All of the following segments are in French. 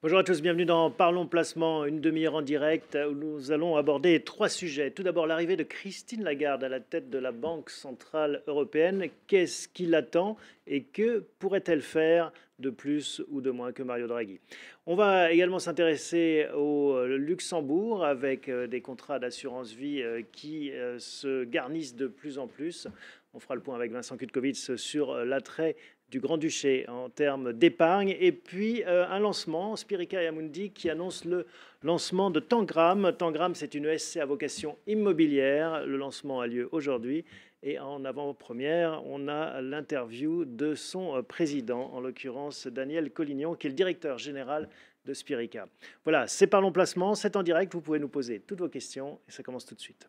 Bonjour à tous, bienvenue dans Parlons Placement, une demi-heure en direct où nous allons aborder trois sujets. Tout d'abord, l'arrivée de Christine Lagarde à la tête de la Banque Centrale Européenne. Qu'est-ce qui l'attend et que pourrait-elle faire de plus ou de moins que Mario Draghi? On va également s'intéresser au Luxembourg avec des contrats d'assurance vie qui se garnissent de plus en plus. On fera le point avec Vincent Kutkovitz sur l'attrait du Grand-Duché en termes d'épargne. Et puis un lancement, Spirica et Amundi, qui annonce le lancement de Tangram. Tangram, c'est une SC à vocation immobilière. Le lancement a lieu aujourd'hui. Et en avant-première, on a l'interview de son président, en l'occurrence Daniel Collignon, qui est le directeur général de Spirica. Voilà, c'est Parlons Placement, c'est en direct. Vous pouvez nous poser toutes vos questions et ça commence tout de suite.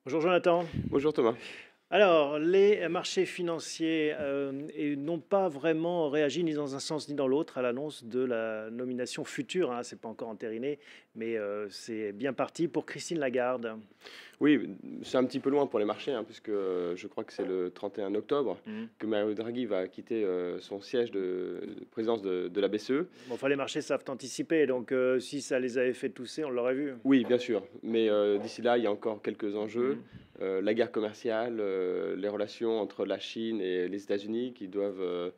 Bonjour Jonathan. Bonjour Thomas. Alors, les marchés financiers n'ont pas vraiment réagi ni dans un sens ni dans l'autre à l'annonce de la nomination future. Hein, ce n'est pas encore entériné, mais c'est bien parti pour Christine Lagarde. Oui, c'est un petit peu loin pour les marchés, hein, puisque je crois que c'est le 31 octobre Mhm. que Mario Draghi va quitter son siège de présidence de la BCE. Bon, enfin, les marchés savent anticiper, donc si ça les avait fait tousser, on l'aurait vu. Oui, bien sûr, mais d'ici là, il y a encore quelques enjeux. Mhm. La guerre commerciale, les relations entre la Chine et les États-Unis qui doivent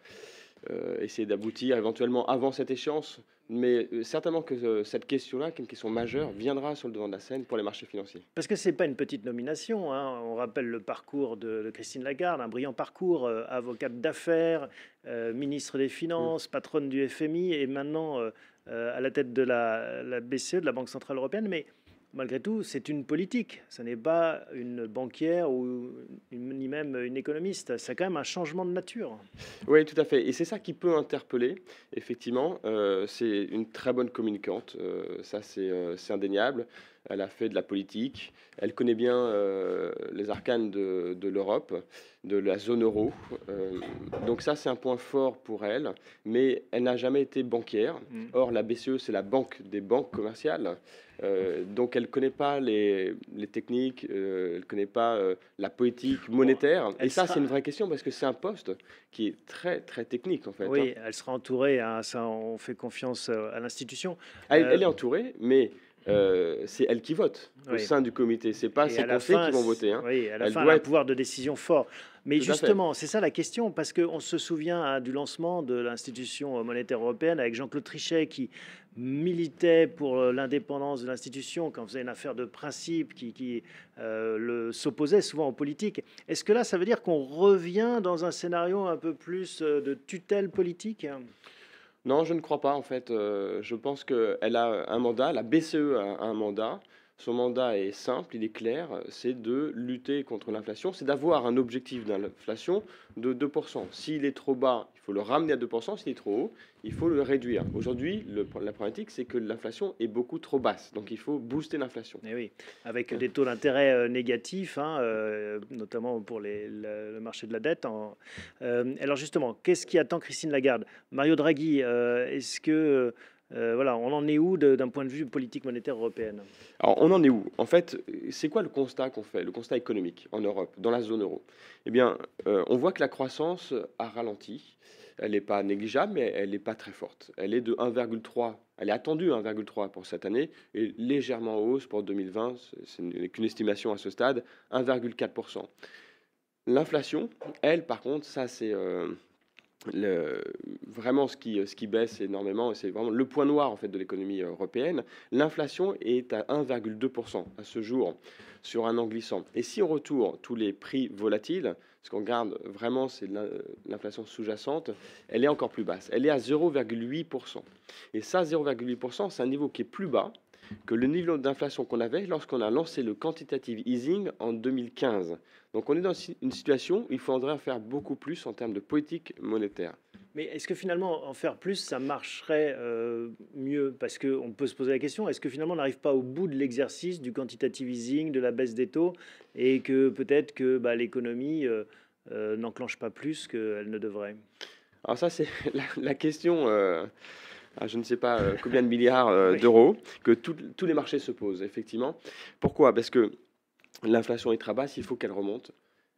essayer d'aboutir éventuellement avant cette échéance. Mais certainement que cette question-là, qui est une question majeure, viendra sur le devant de la scène pour les marchés financiers. Parce que ce n'est pas une petite nomination. Hein. On rappelle le parcours de Christine Lagarde, un brillant parcours, avocate d'affaires, ministre des Mm. Finances, patronne du FMI et maintenant à la tête de la BCE, de la Banque Centrale Européenne. Mais malgré tout, c'est une politique. Ce n'est pas une banquière ou ni même une économiste. C'est quand même un changement de nature. Oui, tout à fait. Et c'est ça qui peut interpeller, effectivement. C'est une très bonne communicante, ça c'est indéniable. Elle a fait de la politique, elle connaît bien les arcanes de l'Europe, de la zone euro. Donc ça c'est un point fort pour elle, mais elle n'a jamais été banquière. Mm. Or la BCE c'est la banque des banques commerciales. Donc elle ne connaît pas les techniques, elle ne connaît pas la politique Bon, monétaire. Et elle ça, c'est sera, une vraie question parce que c'est un poste qui est très, très technique en fait, hein. oui, elle sera entourée. Hein, ça, on fait confiance à l'institution. Elle est entourée, mais c'est elle qui vote au Oui. sein du comité. C'est pas Et ses à la conseillers fin, qui vont voter, hein. oui, à la Elle fin, elle a doit un être pouvoir de décision fort. Mais tout à fait. justement, c'est ça la question, parce qu'on se souvient hein, du lancement de l'institution monétaire européenne avec Jean-Claude Trichet qui militait pour l'indépendance de l'institution, quand faisait une affaire de principe, qui s'opposait souvent aux politiques. Est-ce que là, ça veut dire qu'on revient dans un scénario un peu plus de tutelle politique? Non, je ne crois pas en fait. Je pense qu'elle a un mandat, la BCE a un mandat. Son mandat est simple, il est clair, c'est de lutter contre l'inflation, c'est d'avoir un objectif d'inflation de 2%. S'il est trop bas, il faut le ramener à 2%. S'il est trop haut, il faut le réduire. Aujourd'hui, la problématique, c'est que l'inflation est beaucoup trop basse, donc il faut booster l'inflation. Eh oui, avec des taux d'intérêt négatifs, hein, notamment pour le marché de la dette. Alors justement, qu'est-ce qui attend Christine Lagarde? Mario Draghi, est-ce que voilà, on en est où d'un point de vue politique monétaire européenne? Alors, on en est où? En fait, c'est quoi le constat qu'on fait, le constat économique en Europe, dans la zone euro? Eh bien, on voit que la croissance a ralenti. Elle n'est pas négligeable, mais elle n'est pas très forte. Elle est de 1,3. Elle est attendue 1,3 pour cette année et légèrement en hausse pour 2020. Ce n'est qu'une estimation à ce stade, 1,4%. L'inflation, elle, par contre, ça c'est vraiment ce qui baisse énormément, et c'est vraiment le point noir en fait de l'économie européenne. L'inflation est à 1,2% à ce jour sur un an glissant. Et si on retourne tous les prix volatiles, ce qu'on regarde vraiment, c'est l'inflation sous-jacente, elle est encore plus basse. Elle est à 0,8%. Et ça, 0,8%, c'est un niveau qui est plus bas que le niveau d'inflation qu'on avait lorsqu'on a lancé le quantitative easing en 2015. Donc on est dans une situation où il faudrait en faire beaucoup plus en termes de politique monétaire. Mais est-ce que finalement en faire plus, ça marcherait mieux? Parce qu'on peut se poser la question, est-ce que finalement on n'arrive pas au bout de l'exercice du quantitative easing, de la baisse des taux, et que peut-être que bah, l'économie n'enclenche pas plus qu'elle ne devrait? Alors ça, c'est la question à je ne sais pas combien de milliards Oui. d'euros que tous les marchés se posent, effectivement. Pourquoi? Parce que l'inflation est très basse, il faut qu'elle remonte.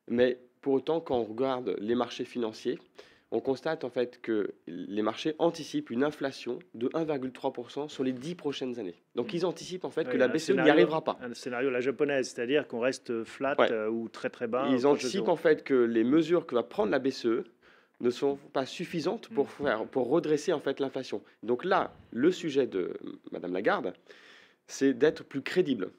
Mais pour autant, quand on regarde les marchés financiers, on constate en fait que les marchés anticipent une inflation de 1,3% sur les 10 prochaines années. Donc ils anticipent en fait que Oui, la BCE n'y arrivera pas. un scénario à la japonaise, c'est-à-dire qu'on reste flat Ouais. ou très très bas, Ils proche de anticipent zéro. en fait que les mesures que va prendre la BCE ne sont pas suffisantes Mm. pour redresser en fait l'inflation. Donc là, le sujet de Madame Lagarde, c'est d'être plus crédible,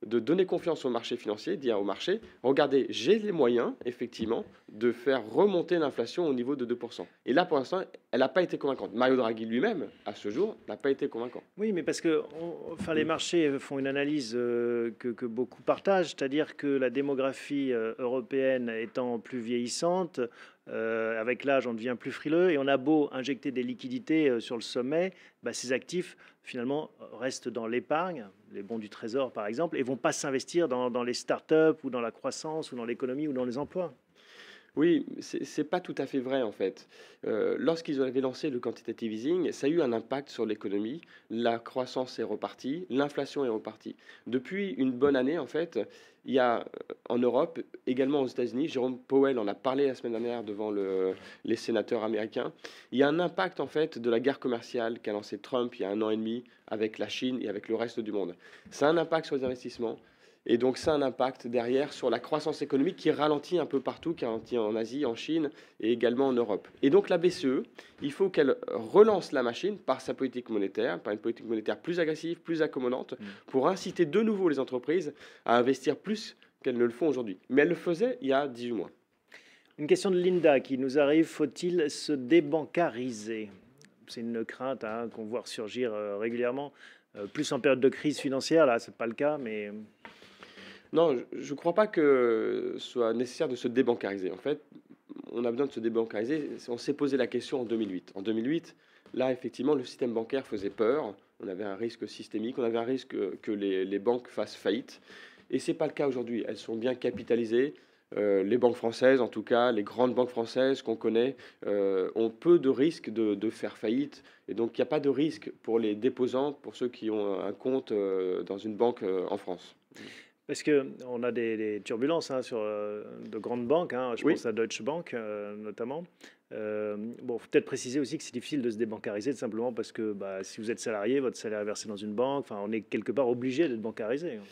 de donner confiance au marché financier, dire au marché, regardez, j'ai les moyens, effectivement, de faire remonter l'inflation au niveau de 2%. Et là, pour l'instant, elle n'a pas été convaincante. Mario Draghi lui-même, à ce jour, n'a pas été convaincant. Oui, mais parce que enfin, les marchés font une analyse que beaucoup partagent, c'est-à-dire que la démographie européenne étant plus vieillissante, avec l'âge, on devient plus frileux et on a beau injecter des liquidités sur le sommet, bah, ces actifs finalement restent dans l'épargne, les bons du trésor par exemple, et vont pas s'investir dans les startups ou dans la croissance ou dans l'économie ou dans les emplois. Oui, c'est pas tout à fait vrai en fait. Lorsqu'ils avaient lancé le quantitative easing, ça a eu un impact sur l'économie. La croissance est repartie, l'inflation est repartie. Depuis une bonne année en fait, il y a en Europe, également aux États-Unis, Jérôme Powell en a parlé la semaine dernière devant les sénateurs américains. Il y a un impact en fait de la guerre commerciale qu'a lancé Trump il y a 1 an et demi avec la Chine et avec le reste du monde. Ça a un impact sur les investissements. Et donc, ça a un impact derrière sur la croissance économique qui ralentit un peu partout, qui ralentit en Asie, en Chine et également en Europe. Et donc, la BCE, il faut qu'elle relance la machine par sa politique monétaire, par une politique monétaire plus agressive, plus accommodante, pour inciter de nouveau les entreprises à investir plus qu'elles ne le font aujourd'hui. Mais elle le faisait il y a 18 mois. Une question de Linda qui nous arrive, faut-il se débancariser? C'est une crainte hein, qu'on voit ressurgir régulièrement, plus en période de crise financière, là c'est pas le cas, mais Non, je ne crois pas que ce soit nécessaire de se débancariser. En fait, on a besoin de se débancariser. On s'est posé la question en 2008. En 2008, là, effectivement, le système bancaire faisait peur. On avait un risque systémique, on avait un risque que les banques fassent faillite. Et ce n'est pas le cas aujourd'hui. Elles sont bien capitalisées. Les banques françaises, en tout cas, les grandes banques françaises qu'on connaît, ont peu de risques de faire faillite. Et donc, il n'y a pas de risque pour les déposants, pour ceux qui ont un compte dans une banque en France. parce que on a des turbulences hein, sur de grandes banques, hein, je Oui, pense à Deutsche Bank notamment. Bon, faut peut-être préciser aussi que c'est difficile de se débancariser tout simplement parce que bah, si vous êtes salarié, votre salaire est versé dans une banque, enfin on est quelque part obligé d'être bancarisé, hein.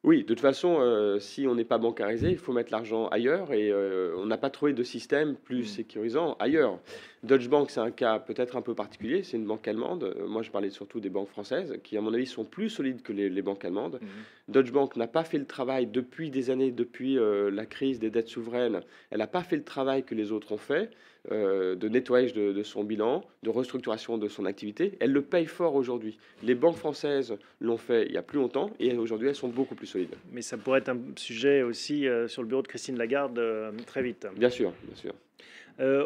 oui, de toute façon, si on n'est pas bancarisé, il faut mettre l'argent ailleurs et on n'a pas trouvé de système plus Mm. sécurisant ailleurs. Deutsche Bank, c'est un cas peut-être un peu particulier, c'est une banque allemande. Moi, je parlais surtout des banques françaises, qui, à mon avis, sont plus solides que les banques allemandes. Mhm. Deutsche Bank n'a pas fait le travail depuis des années, depuis la crise des dettes souveraines. Elle n'a pas fait le travail que les autres ont fait, de nettoyage de son bilan, de restructuration de son activité. Elle le paye fort aujourd'hui. Les banques françaises l'ont fait il y a plus longtemps et aujourd'hui, elles sont beaucoup plus solides. Mais ça pourrait être un sujet aussi sur le bureau de Christine Lagarde très vite. Bien sûr, bien sûr.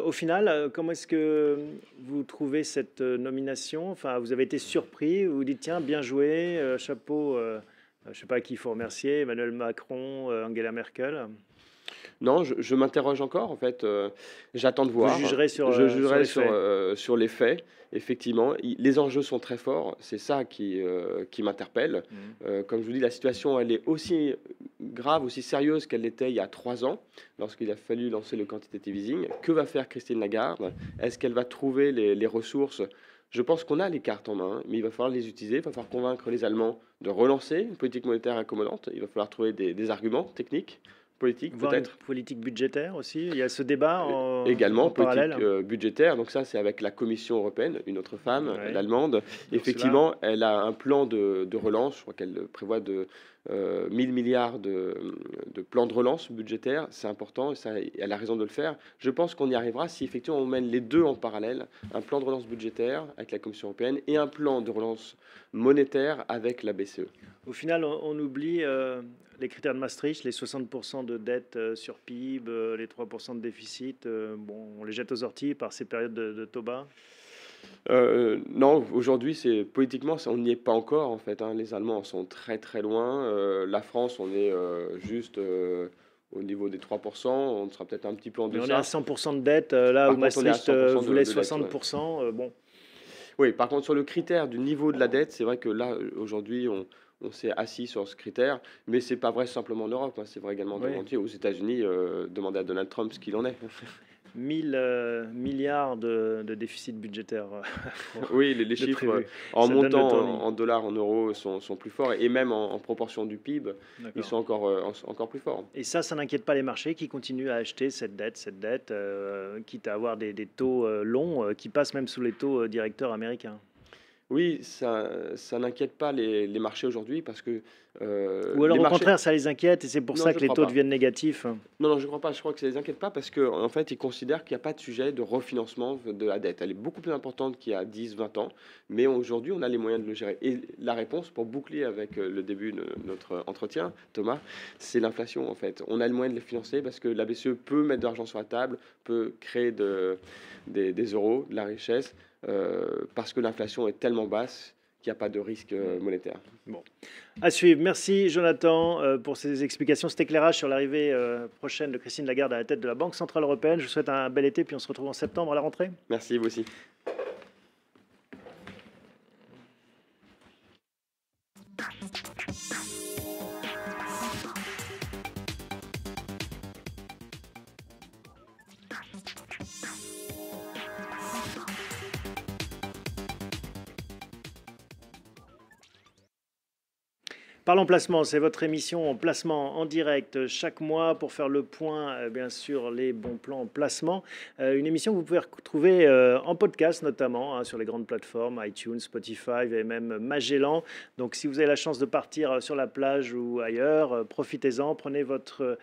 Au final, comment est-ce que vous trouvez cette nomination? Enfin, vous avez été surpris, vous vous dites tiens, bien joué, chapeau, je ne sais pas à qui il faut remercier, Emmanuel Macron, Angela Merkel. Non, je m'interroge encore, en fait, j'attends de Vous voir. jugerez Je sur jugerai les faits. sur les faits, effectivement. Les enjeux sont très forts, c'est ça qui m'interpelle. Mhm. Comme je vous dis, la situation, elle est aussi grave, aussi sérieuse qu'elle l'était il y a 3 ans, lorsqu'il a fallu lancer le quantitative easing. Que va faire Christine Lagarde? Est-ce qu'elle va trouver les ressources? Je pense qu'on a les cartes en main, mais il va falloir les utiliser. Il va falloir convaincre les Allemands de relancer une politique monétaire accommodante. Il va falloir trouver des arguments techniques, politiques Voir une peut-être. politique budgétaire aussi. Il y a ce débat Également en politique parallèle. budgétaire, donc ça c'est avec la Commission européenne, une autre femme, Ouais. l'allemande. Ursula. Effectivement, elle a un plan de relance, je crois qu'elle prévoit de 1000 milliards de plans de relance budgétaire, c'est important et ça, elle a raison de le faire. Je pense qu'on y arrivera si effectivement on mène les deux en parallèle, un plan de relance budgétaire avec la Commission européenne et un plan de relance monétaire avec la BCE. Au final, on oublie les critères de Maastricht, les 60% de dette sur PIB, les 3% de déficit. Bon, on les jette aux orties par ces périodes de taux bas. Non, aujourd'hui, c'est politiquement, on n'y est pas encore en fait, hein. Les Allemands en sont très très loin. La France, on est juste au niveau des 3%. On sera peut-être un petit peu en Mais on est à deçà. 100% de dette, là où Par contre, on est à Maastricht 100% voulait de dette. Ouais. 60%. Bon, Oui, par contre, sur le critère du niveau de la dette, c'est vrai que là, aujourd'hui, on s'est assis sur ce critère, mais c'est pas vrai simplement en Europe, hein, c'est vrai également dans le Oui. monde entier. Aux États-Unis, demandez à Donald Trump ce qu'il en est. 1000 milliards de déficit budgétaire Oui, les de chiffres prévu. en Ça donne le montant tournis. en dollars, en euros sont plus forts et même en proportion du PIB, ils D'accord. sont encore plus forts. Et ça n'inquiète pas les marchés qui continuent à acheter cette dette, quitte à avoir des taux longs qui passent même sous les taux directeurs américains. Oui, ça n'inquiète pas les marchés aujourd'hui parce que Ou les alors au marchés. contraire, ça les inquiète et c'est pour Non, ça je que les crois taux pas. deviennent négatifs. Non, non, je crois pas. Je crois que ça les inquiète pas parce que en fait, ils considèrent qu'il n'y a pas de sujet de refinancement de la dette. Elle est beaucoup plus importante qu'il y a 10, 20 ans, mais aujourd'hui, on a les moyens de le gérer. Et la réponse, pour boucler avec le début de notre entretien, Thomas, c'est l'inflation en fait. On a le moyen de les financer parce que la BCE peut mettre de l'argent sur la table, peut créer des euros, de la richesse, parce que l'inflation est tellement basse qu'il n'y a pas de risque monétaire. Bon. À suivre. Merci Jonathan pour ces explications, cet éclairage sur l'arrivée prochaine de Christine Lagarde à la tête de la Banque Centrale Européenne. Je vous souhaite un bel été, puis on se retrouve en septembre à la rentrée. Merci, vous aussi. Parlons placement, c'est votre émission en placement en direct chaque mois pour faire le point, bien sûr, les bons plans en placement. Une émission que vous pouvez retrouver en podcast notamment sur les grandes plateformes, iTunes, Spotify et même Magellan. Donc si vous avez la chance de partir sur la plage ou ailleurs, profitez-en, prenez votre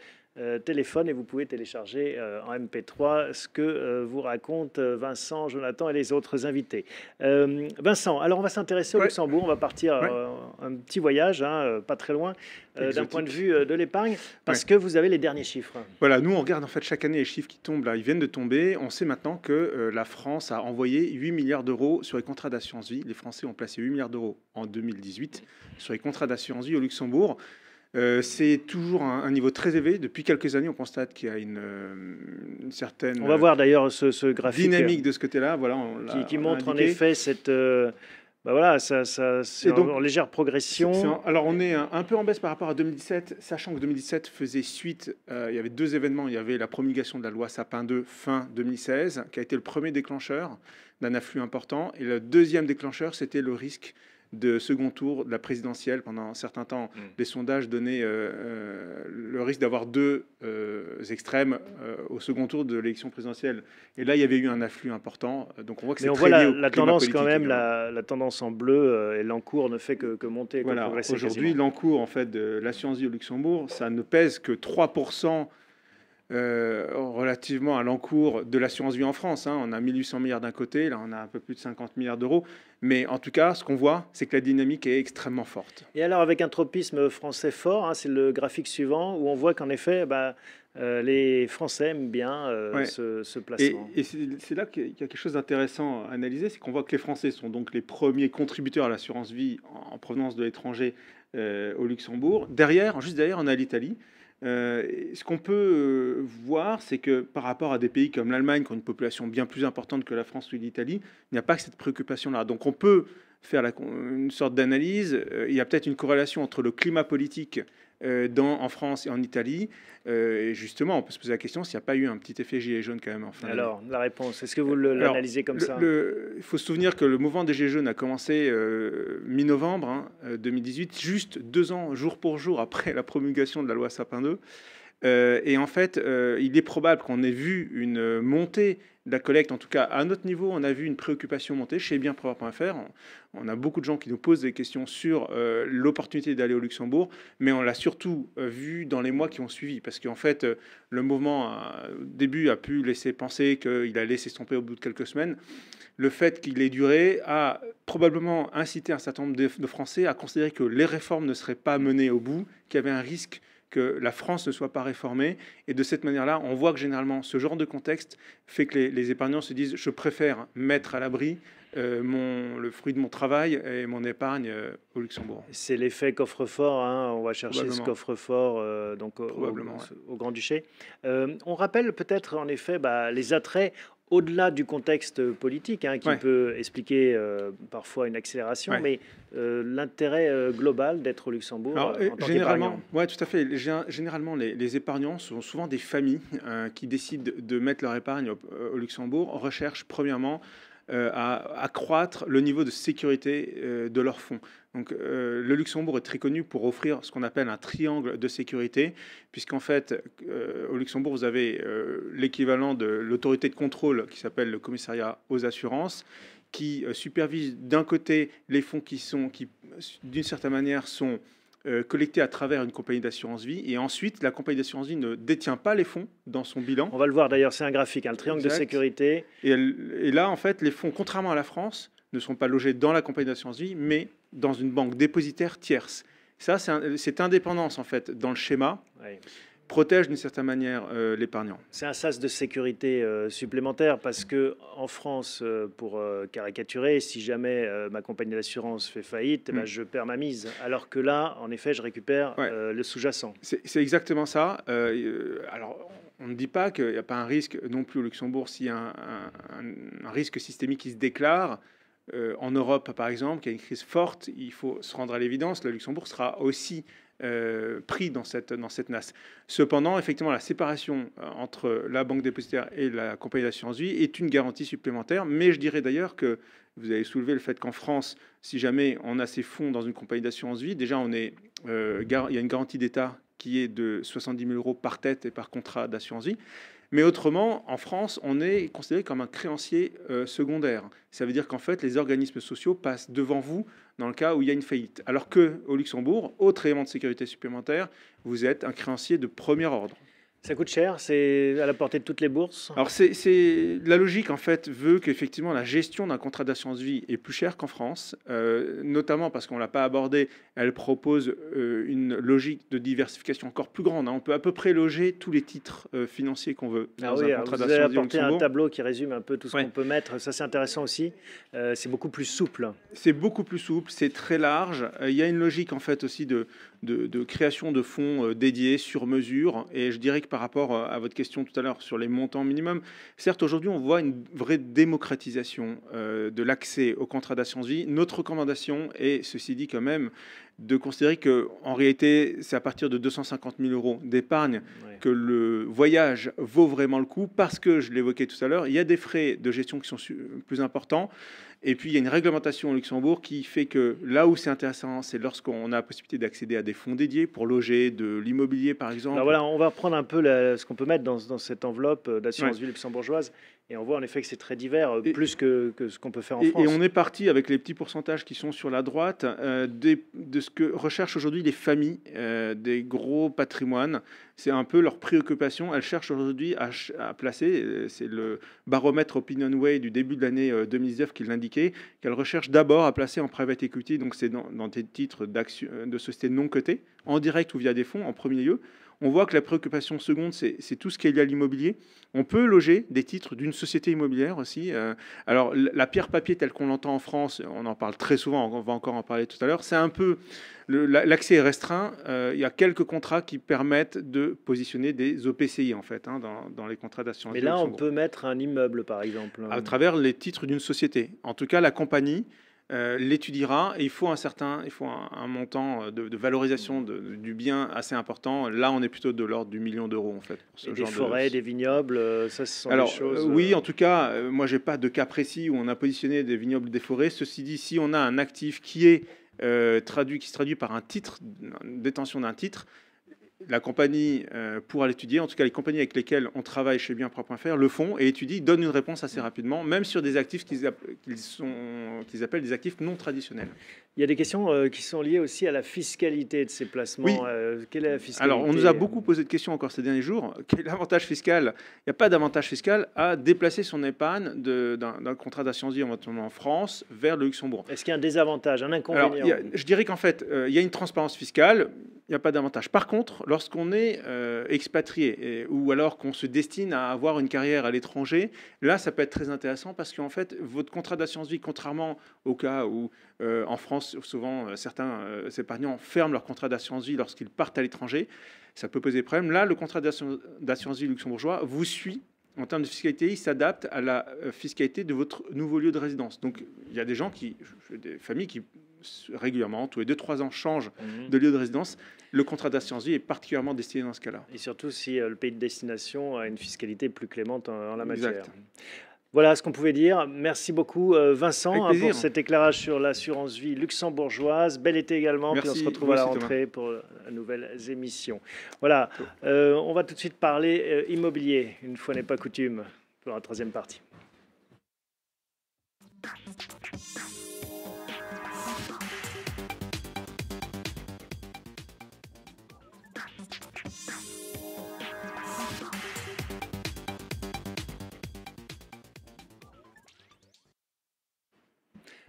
téléphone et vous pouvez télécharger en MP3 ce que vous racontent Vincent, Jonathan et les autres invités. Vincent, alors on va s'intéresser au Ouais. Luxembourg, on va partir Ouais. un petit voyage, pas très loin, d'un Exotique. point de vue de l'épargne, parce Ouais. que vous avez les derniers chiffres. Voilà, nous on regarde en fait chaque année les chiffres qui tombent là, ils viennent de tomber. On sait maintenant que la France a envoyé 8 milliards d'euros sur les contrats d'assurance vie. Les Français ont placé 8 milliards d'euros en 2018 sur les contrats d'assurance vie au Luxembourg. C'est toujours un niveau très élevé. Depuis quelques années, on constate qu'il y a une certaine On va voir d'ailleurs ce graphique dynamique de ce côté-là. Voilà, qui montre en indiqué. effet cette... voilà, c'est Et donc, en légère progression. Alors on est un peu en baisse par rapport à 2017, sachant que 2017 faisait suite, il y avait deux événements. Il y avait la promulgation de la loi Sapin 2 fin 2016, qui a été le premier déclencheur d'un afflux important. Et le deuxième déclencheur, c'était le risque de second tour de la présidentielle. Pendant un certain temps, les sondages donnaient le risque d'avoir deux extrêmes au second tour de l'élection présidentielle. Et là, il y avait eu un afflux important. Donc on voit que Mais c'est on très voit lié au la climat tendance politique quand même, également. la tendance en bleu et l'encours ne fait que monter, que Voilà, progresser aujourd'hui, quasiment. l'encours en fait de l'assurance vie au Luxembourg, ça ne pèse que 3% relativement à l'encours de l'assurance vie en France. Hein. On a 1800 milliards d'un côté, là on a un peu plus de 50 milliards d'euros. Mais en tout cas, ce qu'on voit, c'est que la dynamique est extrêmement forte. Et alors avec un tropisme français fort, c'est le graphique suivant, où on voit qu'en effet, les Français aiment bien Ouais. ce Et, placement. et c'est là qu'il y a quelque chose d'intéressant à analyser, c'est qu'on voit que les Français sont donc les premiers contributeurs à l'assurance vie en provenance de l'étranger au Luxembourg. Juste derrière, on a l'Italie. Ce qu'on peut voir, c'est que par rapport à des pays comme l'Allemagne, qui ont une population bien plus importante que la France ou l'Italie, il n'y a pas que cette préoccupation-là. Donc on peut faire une sorte d'analyse. Il y a peut-être une corrélation entre le climat politique en France et en Italie. Et justement, on peut se poser la question s'il n'y a pas eu un petit effet gilet jaune quand même en fin d'année. Alors, la réponse, est-ce que vous Alors, l'analysez comme ça? Il faut se souvenir que le mouvement des Gilets jaunes a commencé mi-novembre 2018, juste 2 ans, jour pour jour, après la promulgation de la loi Sapin 2. Et en fait, il est probable qu'on ait vu une montée de la collecte. En tout cas, à notre niveau, on a vu une préoccupation monter chez bienprévoir.fr. On a beaucoup de gens qui nous posent des questions sur l'opportunité d'aller au Luxembourg, mais on l'a surtout vu dans les mois qui ont suivi, parce qu'en fait, le mouvement, au début, a pu laisser penser qu'il allait s'estomper au bout de quelques semaines. Le fait qu'il ait duré a probablement incité un certain nombre de Français à considérer que les réformes ne seraient pas menées au bout, qu'il y avait un risque que la France ne soit pas réformée. Et de cette manière-là, on voit que généralement, ce genre de contexte fait que les épargnants se disent « je préfère mettre à l'abri le fruit de mon travail et mon épargne au Luxembourg ». C'est l'effet coffre-fort, on va chercher ce Probablement. coffre-fort donc Probablement, au Grand-Duché. On rappelle peut-être en effet les attraits au-delà du contexte politique, hein, qui Ouais. peut expliquer parfois une accélération, Ouais. mais l'intérêt global d'être au Luxembourg Alors, en tant généralement, qu'épargnant. ouais, tout à fait. Généralement, les épargnants sont souvent des familles qui décident de mettre leur épargne au Luxembourg, recherchent premièrement à accroître le niveau de sécurité de leurs fonds. Donc, le Luxembourg est très connu pour offrir ce qu'on appelle un triangle de sécurité, puisqu'en fait, au Luxembourg, vous avez l'équivalent de l'autorité de contrôle qui s'appelle le commissariat aux assurances, qui supervise d'un côté les fonds qui d'une certaine manière, sont collectés à travers une compagnie d'assurance vie. Et ensuite, la compagnie d'assurance vie ne détient pas les fonds dans son bilan. On va le voir d'ailleurs, c'est un graphique, hein, le triangle de Exact. sécurité. Et là, en fait, les fonds, contrairement à la France, ne sont pas logés dans la compagnie d'assurance vie, mais dans une banque dépositaire tierce. Ça, cette indépendance, en fait, dans le schéma, Ouais. protège d'une certaine manière l'épargnant. C'est un sas de sécurité supplémentaire parce que en France, pour caricaturer, si jamais ma compagnie d'assurance fait faillite, eh ben, je perds ma mise. Alors que là, en effet, je récupère le sous-jacent. C'est exactement ça. Alors, on ne dit pas qu'il n'y a pas un risque non plus au Luxembourg s'il y a un risque systémique qui se déclare. En Europe, par exemple, qu'il y a une crise forte, il faut se rendre à l'évidence, le Luxembourg sera aussi pris dans cette nasse. Cependant, effectivement, la séparation entre la banque dépositaire et la compagnie d'assurance vie est une garantie supplémentaire. Mais je dirais d'ailleurs que vous avez soulevé le fait qu'en France, si jamais on a ces fonds dans une compagnie d'assurance vie, déjà il y a une garantie d'État qui est de 70 000 euros par tête et par contrat d'assurance vie. Mais autrement, en France, on est considéré comme un créancier secondaire. Ça veut dire qu'en fait, les organismes sociaux passent devant vous dans le cas où il y a une faillite. Alors qu'au Luxembourg, autre élément de sécurité supplémentaire, vous êtes un créancier de premier ordre. Ça coûte cher, c'est à la portée de toutes les bourses. Alors, la logique, en fait, veut qu'effectivement, la gestion d'un contrat d'assurance vie est plus chère qu'en France, notamment parce qu'on ne l'a pas abordé, elle propose une logique de diversification encore plus grande. Hein. On peut à peu près loger tous les titres financiers qu'on veut dans un contrat vous avez d'assurance vie au apporté un Luxembourg. tableau qui résume un peu tout ce qu'on peut mettre. Ça, c'est intéressant aussi. C'est beaucoup plus souple. C'est beaucoup plus souple, c'est très large. Il y a une logique, en fait, aussi de création de fonds dédiés sur mesure. Et je dirais que par rapport à votre question tout à l'heure sur les montants minimums, certes, aujourd'hui, on voit une vraie démocratisation de l'accès au contrat d'assurance vie. Notre recommandation est, ceci dit, quand même, de considérer qu'en réalité, c'est à partir de 250 000 euros d'épargne que le voyage vaut vraiment le coup, parce que, je l'évoquais tout à l'heure, il y a des frais de gestion qui sont plus importants. Et puis, il y a une réglementation au Luxembourg qui fait que là où c'est intéressant, c'est lorsqu'on a la possibilité d'accéder à des fonds dédiés pour loger de l'immobilier, par exemple. Alors voilà, on va prendre un peu ce qu'on peut mettre dans cette enveloppe d'assurance vie luxembourgeoise. Et on voit en effet que c'est très divers, plus que ce qu'on peut faire en France. Et on est parti avec les petits pourcentages qui sont sur la droite de ce que recherchent aujourd'hui les familles des gros patrimoines. C'est un peu leur préoccupation. Elles cherchent aujourd'hui à placer, c'est le baromètre OpinionWay du début de l'année 2019 qui l'indiquait, qu'elles recherchent d'abord à placer en private equity, donc c'est dans des titres de sociétés non cotées, en direct ou via des fonds en premier lieu. On voit que la préoccupation seconde, c'est tout ce qui est lié à l'immobilier. On peut loger des titres d'une société immobilière aussi. Alors, la pierre papier telle qu'on l'entend en France, on en parle très souvent, on va encore en parler tout à l'heure, c'est un peu... L'accès est restreint. Il y a quelques contrats qui permettent de positionner des OPCI, en fait, dans les contrats d'assurance. Mais là, on peut mettre un immeuble, par exemple. À travers les titres d'une société. En tout cas, la compagnie l'étudiera et il faut un montant de valorisation du bien assez important. Là, on est plutôt de l'ordre du million d'euros en fait. Pour ce et genre des forêts, des vignobles, ça ce sont des choses. Oui, en tout cas, moi j'ai pas de cas précis où on a positionné des vignobles, des forêts. Ceci dit, si on a un actif qui est qui se traduit par un titre, une détention d'un titre, la compagnie pourra l'étudier. En tout cas, les compagnies avec lesquelles on travaille chez bienpropre.fr le font et étudient, donnent une réponse assez rapidement, même sur des actifs qu'ils appellent des actifs non traditionnels. Il y a des questions qui sont liées aussi à la fiscalité de ces placements. Oui. Quelle est la fiscalité? Alors, on nous a beaucoup posé de questions encore ces derniers jours. Quel est l'avantage fiscal? Il n'y a pas d'avantage fiscal à déplacer son épargne d'un contrat d'assurance vie en France vers le Luxembourg. Est-ce qu'il y a un désavantage, un inconvénient? Alors, je dirais qu'en fait, il y a une transparence fiscale. Il n'y a pas d'avantage. Par contre, lorsqu'on est expatrié ou alors qu'on se destine à avoir une carrière à l'étranger, là, ça peut être très intéressant parce qu'en fait, votre contrat d'assurance vie, contrairement au cas où en France, souvent, certains épargnants ferment leur contrat d'assurance vie lorsqu'ils partent à l'étranger, ça peut poser problème. Là, le contrat d'assurance vie luxembourgeois vous suit en termes de fiscalité, il s'adapte à la fiscalité de votre nouveau lieu de résidence. Donc, il y a des gens des familles qui régulièrement, tous les 2-3 ans, changent de lieu de résidence. Le contrat d'assurance vie est particulièrement destiné dans ce cas-là. Et surtout si le pays de destination a une fiscalité plus clémente en la matière. Exact. Voilà ce qu'on pouvait dire. Merci beaucoup Vincent Avec pour cet éclairage sur l'assurance vie luxembourgeoise. Bel été également. Merci. Puis on se retrouve Vous à la aussi, rentrée pour de nouvelles émissions. Voilà, on va tout de suite parler immobilier, une fois n'est pas coutume, pour la troisième partie.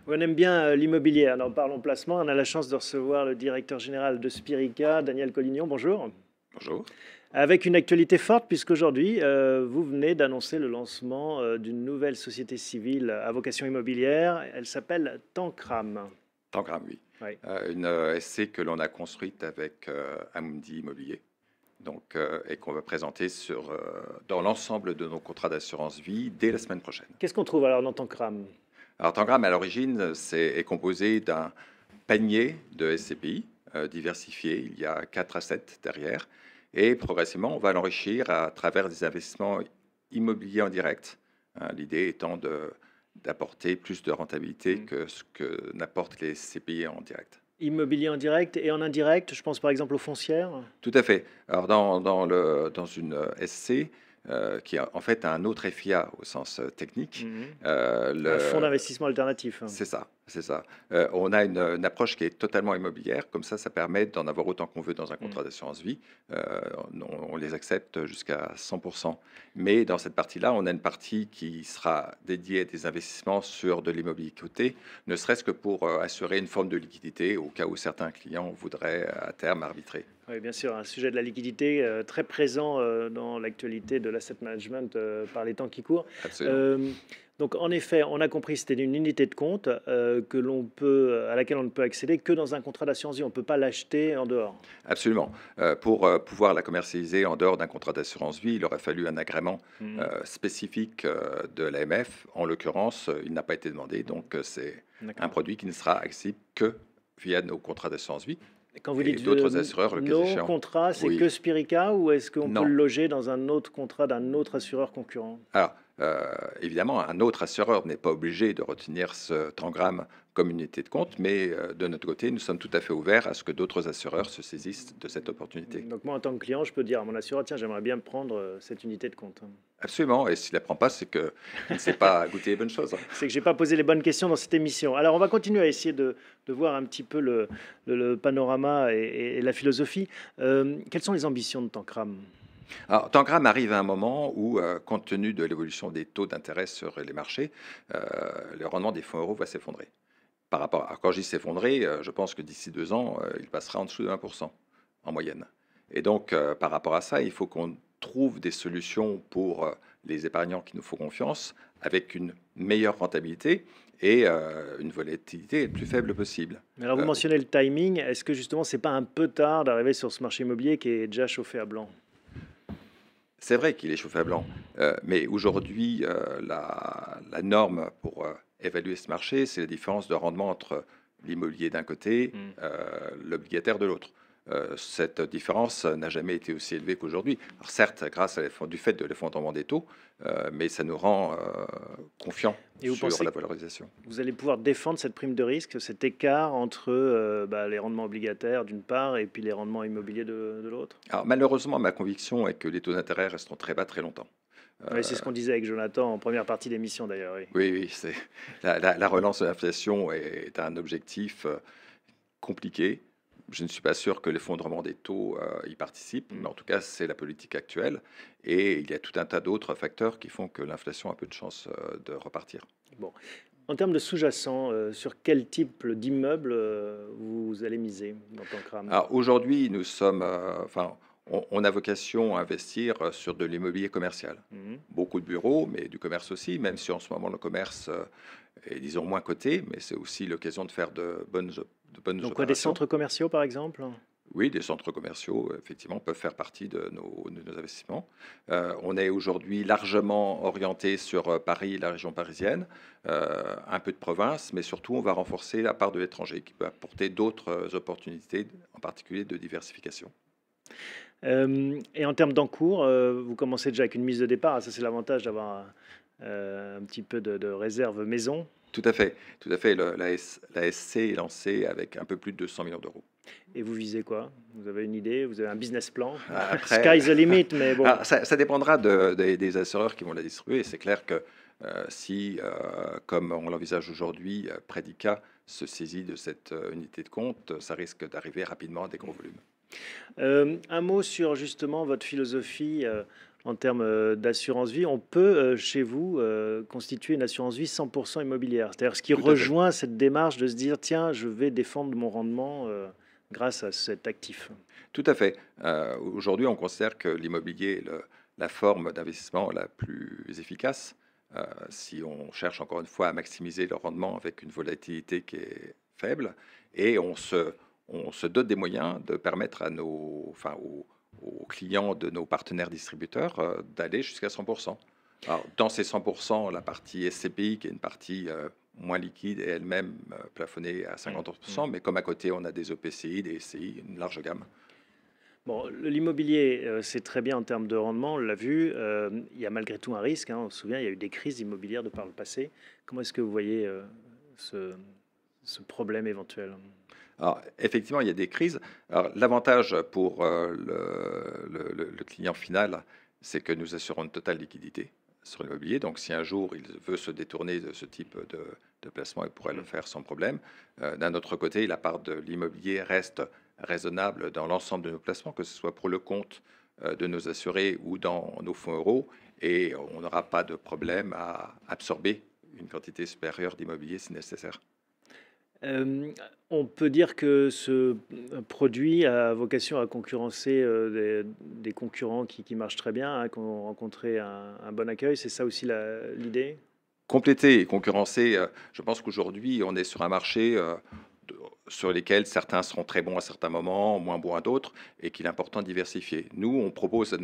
On aime bien l'immobilier. Alors, parlons placement. On a la chance de recevoir le directeur général de Spirica, Daniel Collignon. Bonjour. Bonjour. Avec une actualité forte, puisqu'aujourd'hui, vous venez d'annoncer le lancement d'une nouvelle société civile à vocation immobilière. Elle s'appelle Tancram. Tancram, oui. Oui. Une SC que l'on a construite avec Amundi Immobilier. Donc, et qu'on va présenter dans l'ensemble de nos contrats d'assurance vie dès la semaine prochaine. Qu'est-ce qu'on trouve alors dans Tancram? Alors, Tancram, à l'origine, est composé d'un panier de SCPI diversifié. Il y a 4 assets derrière. Et progressivement, on va l'enrichir à travers des investissements immobiliers en direct. L'idée étant d'apporter plus de rentabilité que ce que n'apportent les SCPI en direct. Immobilier en direct et en indirect, je pense par exemple aux foncières. Tout à fait. Alors, dans une SC, qui est en fait un autre FIA au sens technique. Un fonds d'investissement alternatif. C'est ça, c'est ça. On a une approche qui est totalement immobilière. Comme ça permet d'en avoir autant qu'on veut dans un contrat d'assurance vie. On les accepte jusqu'à 100%. Mais dans cette partie-là, on a une partie qui sera dédiée à des investissements sur de l'immobilier coté, ne serait-ce que pour assurer une forme de liquidité au cas où certains clients voudraient à terme arbitrer. Oui, bien sûr, un sujet de la liquidité très présent dans l'actualité de l'asset management par les temps qui courent. Absolument. Donc, en effet, on a compris que c'était une unité de compte à laquelle on ne peut accéder que dans un contrat d'assurance vie. On ne peut pas l'acheter en dehors. Absolument. Pour pouvoir la commercialiser en dehors d'un contrat d'assurance vie, il aurait fallu un agrément spécifique de l'AMF. En l'occurrence, il n'a pas été demandé. Donc, c'est un produit qui ne sera accessible que via nos contrats d'assurance vie. Quand vous dites d'autres assureurs, le cas nos échéant. contrats, c'est Oui. que Spirica ou est-ce qu'on Non. peut le loger dans un autre contrat d'un autre assureur concurrent? Alors, évidemment, un autre assureur n'est pas obligé de retenir ce Tancram comme unité de compte, mais de notre côté, nous sommes tout à fait ouverts à ce que d'autres assureurs se saisissent de cette opportunité. Donc moi, en tant que client, je peux dire à mon assureur, tiens, j'aimerais bien prendre cette unité de compte. Absolument, et s'il ne la prend pas, c'est qu'il ne sait pas goûter les bonnes choses. C'est que je n'ai pas posé les bonnes questions dans cette émission. Alors, on va continuer à essayer de voir un petit peu le panorama et la philosophie. Quelles sont les ambitions de Tancram? Alors, Tancram arrive à un moment où, compte tenu de l'évolution des taux d'intérêt sur les marchés, le rendement des fonds euros va s'effondrer. Quand je dis s'effondrer, je pense que d'ici 2 ans, il passera en dessous de 1% en moyenne. Et donc, par rapport à ça, il faut qu'on trouve des solutions pour les épargnants qui nous font confiance, avec une meilleure rentabilité et une volatilité le plus faible possible. Mais alors, vous mentionnez le timing. Est-ce que justement, c'est pas un peu tard d'arriver sur ce marché immobilier qui est déjà chauffé à blanc? C'est vrai qu'il est chauffé à blanc, mais aujourd'hui, la norme pour évaluer ce marché, c'est la différence de rendement entre l'immobilier d'un côté, l'obligataire de l'autre. Cette différence n'a jamais été aussi élevée qu'aujourd'hui. Alors certes, grâce du fait de l'effondrement des taux, mais ça nous rend confiants sur la valorisation. Vous allez pouvoir défendre cette prime de risque, cet écart entre les rendements obligataires d'une part et puis les rendements immobiliers de l'autre? Alors malheureusement, ma conviction est que les taux d'intérêt resteront très bas très longtemps. Oui, c'est ce qu'on disait avec Jonathan en première partie d'émission d'ailleurs. Oui, oui, c'est la relance de l'inflation est un objectif compliqué. Je ne suis pas sûr que l'effondrement des taux y participe, mais en tout cas, c'est la politique actuelle. Et il y a tout un tas d'autres facteurs qui font que l'inflation a peu de chances de repartir. Bon. En termes de sous-jacent, sur quel type d'immeuble vous allez miser dans Tancram? Alors aujourd'hui, nous sommes, on a vocation à investir sur de l'immobilier commercial. Beaucoup de bureaux, mais du commerce aussi, même si en ce moment le commerce est, disons, moins coté, mais c'est aussi l'occasion de faire de bonnes Donc opérations. quoi, des centres commerciaux par exemple? Oui, des centres commerciaux, effectivement, peuvent faire partie de nos investissements. On est aujourd'hui largement orienté sur Paris et la région parisienne, un peu de province, mais surtout, on va renforcer la part de l'étranger qui peut apporter d'autres opportunités, en particulier de diversification. Et en termes d'encours, vous commencez déjà avec une mise de départ. Ça, c'est l'avantage d'avoir un petit peu de réserve maison. Tout à fait, tout à fait. La SC est lancée avec un peu plus de 200 millions d'euros. Et vous visez quoi? Vous avez une idée? Vous avez un business plan? Après, Sky's the limit, mais bon. ça dépendra des assureurs qui vont la distribuer. C'est clair que si, comme on l'envisage aujourd'hui, Predica se saisit de cette unité de compte, ça risque d'arriver rapidement à des gros volumes. Un mot sur justement votre philosophie en termes d'assurance vie. On peut, chez vous, constituer une assurance vie 100% immobilière. C'est-à-dire ce qui Tout à fait. rejoint cette démarche de se dire, tiens, je vais défendre mon rendement grâce à cet actif. Tout à fait. Aujourd'hui, on considère que l'immobilier est la forme d'investissement la plus efficace. Si on cherche encore une fois à maximiser le rendement avec une volatilité qui est faible, et on se dote des moyens de permettre à aux clients de nos partenaires distributeurs d'aller jusqu'à 100%. Alors, dans ces 100%, la partie SCPI, qui est une partie moins liquide, est elle-même plafonnée à 50%, mais comme à côté, on a des EPCI, des SCI, une large gamme. Bon, l'immobilier, c'est très bien en termes de rendement, on l'a vu. Il y a malgré tout un risque, hein. On se souvient, il y a eu des crises immobilières de par le passé. Comment est-ce que vous voyez ce problème éventuel? Alors, effectivement, il y a des crises. Alors, l'avantage pour le client final, c'est que nous assurons une totale liquidité sur l'immobilier. Donc, si un jour il veut se détourner de ce type de placement, il pourrait le faire sans problème. D'un autre côté, la part de l'immobilier reste raisonnable dans l'ensemble de nos placements, que ce soit pour le compte de nos assurés ou dans nos fonds euros. Et on n'aura pas de problème à absorber une quantité supérieure d'immobilier si nécessaire. On peut dire que ce produit a vocation à concurrencer des concurrents qui marchent très bien, hein, qui ont rencontré un bon accueil. C'est ça aussi l'idée? Compléter et concurrencer, je pense qu'aujourd'hui, on est sur un marché sur lesquels certains seront très bons à certains moments, moins bons à d'autres, et qu'il est important de diversifier. Nous, on propose à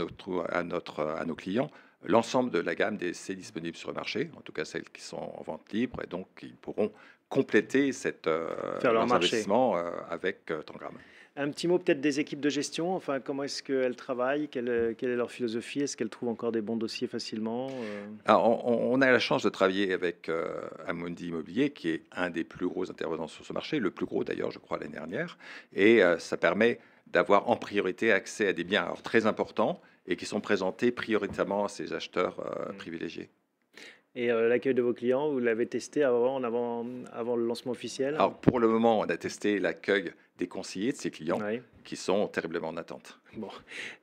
nos clients l'ensemble de la gamme des C disponibles sur le marché, en tout cas celles qui sont en vente libre, et donc ils pourront compléter Faire leur leurs marché. investissements avec Tangram. Un petit mot peut-être des équipes de gestion. Enfin, comment est-ce qu'elles travaillent? Quelle est leur philosophie? Est-ce qu'elles trouvent encore des bons dossiers facilement? Alors, on a la chance de travailler avec Amundi Immobilier, qui est un des plus gros intervenants sur ce marché, le plus gros d'ailleurs, je crois, l'année dernière. Et ça permet d'avoir en priorité accès à des biens alors, très importants et qui sont présentés prioritairement à ces acheteurs privilégiés. Et l'accueil de vos clients, vous l'avez testé avant le lancement officiel? Alors, pour le moment, on a testé l'accueil des conseillers de ces clients Oui. qui sont terriblement en attente. Bon,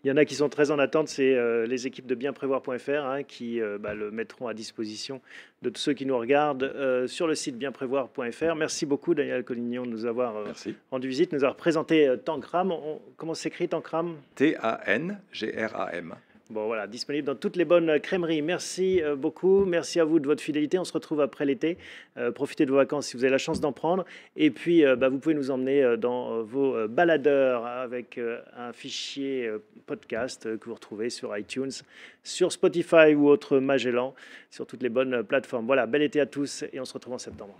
il y en a qui sont très en attente, c'est les équipes de bienprévoir.fr, hein, qui le mettront à disposition de tous ceux qui nous regardent sur le site bienprévoir.fr. Merci beaucoup Daniel Collignon de nous avoir Merci. rendu visite, de nous avoir présenté Tangram. Comment s'écrit Tangram? Tangram. Bon voilà, disponible dans toutes les bonnes crèmeries. Merci beaucoup, merci à vous de votre fidélité. On se retrouve après l'été. Profitez de vos vacances si vous avez la chance d'en prendre. Et puis, vous pouvez nous emmener dans vos baladeurs avec un fichier podcast que vous retrouvez sur iTunes, sur Spotify ou autre Magellan, sur toutes les bonnes plateformes. Voilà, bel été à tous et on se retrouve en septembre.